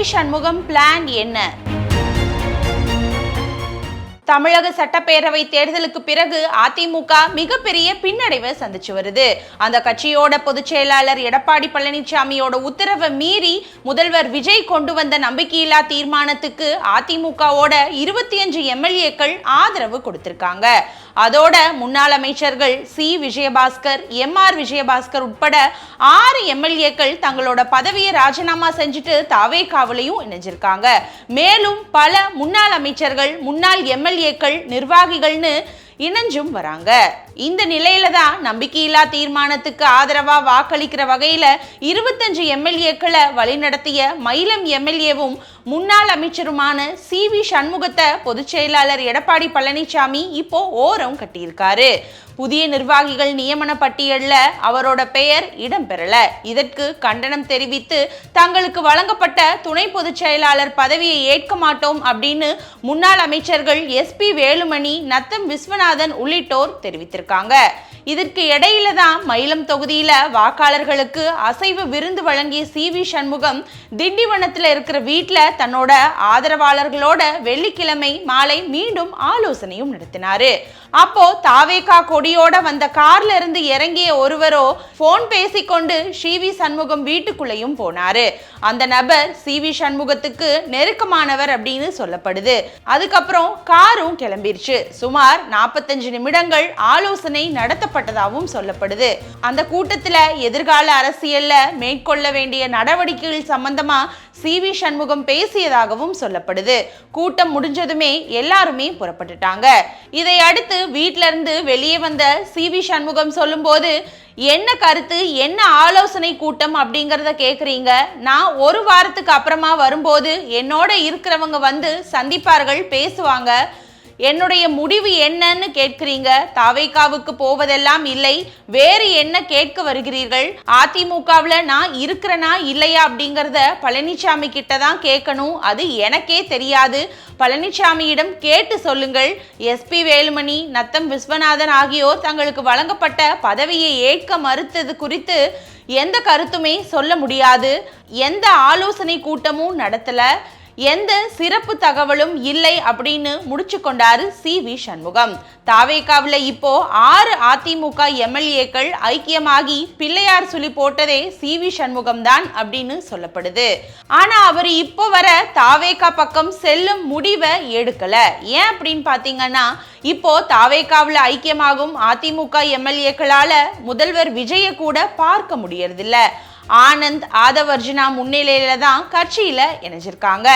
Shanmugam plan என்ன? தமிழக சட்டப்பேரவை தேர்தலுக்கு பிறகு அதிமுக மிகப்பெரிய பின்னடைவை சந்திச்சு வருது. அந்த கட்சியோட பொதுச் செயலாளர் எடப்பாடி பழனிசாமியோட உத்தரவை மீறி முதல்வர் விஜய் கொண்டு வந்த நம்பிக்கையில்லா தீர்மானத்துக்கு அதிமுகவோட 25 எம்எல்ஏக்கள் ஆதரவு கொடுத்திருக்காங்க. அதோட முன்னாள் அமைச்சர்கள் சி விஜயபாஸ்கர், எம்.ஆர். விஜயபாஸ்கர் உட்பட 6 எம்எல்ஏக்கள் தங்களோட பதவியை ராஜினாமா செஞ்சுட்டு தாவேகாவிலையும் இணைஞ்சிருக்காங்க. மேலும் பல முன்னாள் அமைச்சர்கள், முன்னாள் எம்எல்ஏக்கள், நிர்வாகிகள்னு இணைஞ்சும் வராங்க. இந்த நிலையில தான் நம்பிக்கையில்லா தீர்மானத்துக்கு ஆதரவா வாக்களிக்கிற வகையில 25 எம்எல்ஏக்களை வழிநடத்திய மயிலம் எம்எல்ஏவும் முன்னாள் அமைச்சருமான சி.வி. சண்முகத்தை பொதுச் செயலாளர் எடப்பாடி பழனிசாமி இப்போ ஓரம் கட்டியிருக்காரு. புதிய நிர்வாகிகள் நியமன பட்டியல்ல அவரோட பெயர் இடம்பெறல. இதற்கு கண்டனம் தெரிவித்து தங்களுக்கு வழங்கப்பட்ட துணை பொதுச் செயலாளர் பதவியை ஏற்க மாட்டோம் அப்படின்னு முன்னாள் அமைச்சர்கள் எஸ்.பி. வேலுமணி, நத்தம் விஸ்வநாதன் உள்ளிட்டோர் தெரிவித்திருக்காங்க. இதற்கு இடையில தான் மயிலம் தொகுதியில வாக்காளர்களுக்கு அசைவ விருந்து வழங்கிய சி.வி. சண்முகம் திண்டிவனத்துல இருக்கிற வீட்டுல தன்னோட ஆதரவாளர்களோட வெள்ளிக்கிழமை மாலை மீண்டும் ஆலோசனையும் நடத்தினாரு. அப்போ தாவேகா கொடியோட வந்த கார்ல இருந்து இறங்கிய ஒருவரோ போன் பேசிக்கொண்டு சி.வி. சண்முகம் வீட்டுக்குள்ளேயும் போனாரு. அந்த நபர் சி.வி. சண்முகத்துக்கு நெருக்கமானவர் அப்படின்னு சொல்லப்படுது. அதுக்கப்புறம் காரும் கிளம்பிருச்சு. சுமார் 45 நிமிடங்கள் ஆலோசனை நடத்தப்பட்டதாகவும் சொல்லப்படுது. அந்த கூட்டத்துல எதிர்கால அரசியல்ல மேற்கொள்ள வேண்டிய நடவடிக்கைகள் சம்பந்தமா சி.வி. சண்முகம் பேசியதாகவும் சொல்லப்படுது. கூட்டம் முடிஞ்சதுமே எல்லாருமே புறப்பட்டுட்டாங்க. இதை அடுத்து வீட்டில இருந்து வெளியே வந்த சி.வி. சண்முகம் சொல்லும் போது, என்ன கருத்து, என்ன ஆலோசனை கூட்டம் அப்படிங்கறத கேக்குறீங்க. நான் ஒரு வாரத்துக்கு அப்புறமா வரும்போது என்னோட இருக்கிறவங்க வந்து சந்திப்பார்கள், பேசுவாங்க. என்னுடைய முடிவு என்னன்னு கேட்கிறீங்க. தாவேகாவுக்கு போவதெல்லாம் இல்லை, வேறு என்ன கேட்க வருகிறீர்கள்? அதிமுகவில் நான் இருக்கிறனா இல்லையா அப்படிங்கறத பழனிசாமி கிட்ட தான் கேட்கணும். அது எனக்கே தெரியாது. பழனிசாமியிடம் கேட்டு சொல்லுங்கள். எஸ்.பி. வேலுமணி, நத்தம் விஸ்வநாதன் ஆகியோர் தங்களுக்கு வழங்கப்பட்ட பதவியை ஏற்க மறுத்தது குறித்து எந்த கருத்துமே சொல்ல முடியாது. எந்த ஆலோசனை கூட்டமும் நடத்தல, எந்த சிறப்பு தகவலும் இல்லை அப்படின்னு முடிச்சு கொண்டாரு சி.வி. சண்முகம். தாவேகாவில் இப்போ 6 அதிமுக எம்எல்ஏக்கள் ஐக்கியமாகி பிள்ளையார் சுழி போட்டதே சி.வி. சண்முகம் தான் அப்படின்னு சொல்லப்படுது. ஆனா அவர் இப்போ வர தாவேகா பக்கம் செல்லும் முடிவை எடுக்கல. ஏன் அப்படின்னு பாத்தீங்கன்னா, இப்போ தாவேகாவில் ஐக்கியமாகும் அதிமுக எம்எல்ஏக்களால முதல்வர் விஜய கூட பார்க்க முடியறதில்ல. ஆனந்த், ஆதவர்ஜுனா முன்னிலையில தான் கட்சியில இணைஞ்சிருக்காங்க.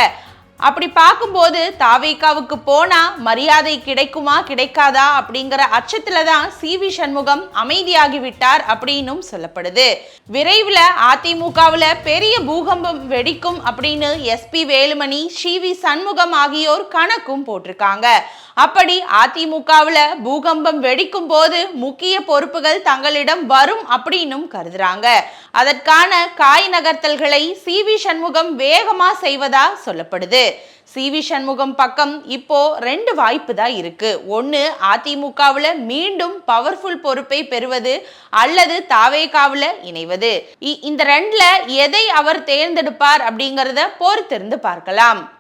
அப்படி பார்க்கும்போது தாவேகாவுக்கு போனா மரியாதை கிடைக்குமா கிடைக்காதா அப்படிங்கிற அச்சத்துல தான் சி.வி. சண்முகம் அமைதியாகி விட்டார் அப்படின்னும் சொல்லப்படுது. விரைவில் அதிமுகவில் பெரிய பூகம்பம் வெடிக்கும் அப்படின்னு எஸ்.பி. வேலுமணி, சி.வி. சண்முகம் ஆகியோர் கணக்கும் போட்டிருக்காங்க. அப்படி அதிமுகவில் பூகம்பம் வெடிக்கும் போது முக்கிய பொறுப்புகள் தங்களிடம் வரும் அப்படின்னும் கருதுறாங்க. அதற்கான காய் நகர்த்தல்களை சி.வி. சண்முகம் வேகமா செய்வதா சொல்லப்படுது. சி.வி. சண்முகம் பக்கம் இப்போ 2 வாய்ப்பு தான் இருக்கு. ஒன்று, அதிமுகவில் மீண்டும் பவர்ஃபுல் பொறுப்பை பெறுவது அல்லது தாவேகாவில் இணைவது. இந்த 2ல எதை அவர் தேர்ந்தெடுப்பார் அப்படிங்கிறத பொறுத்திருந்து பார்க்கலாம்.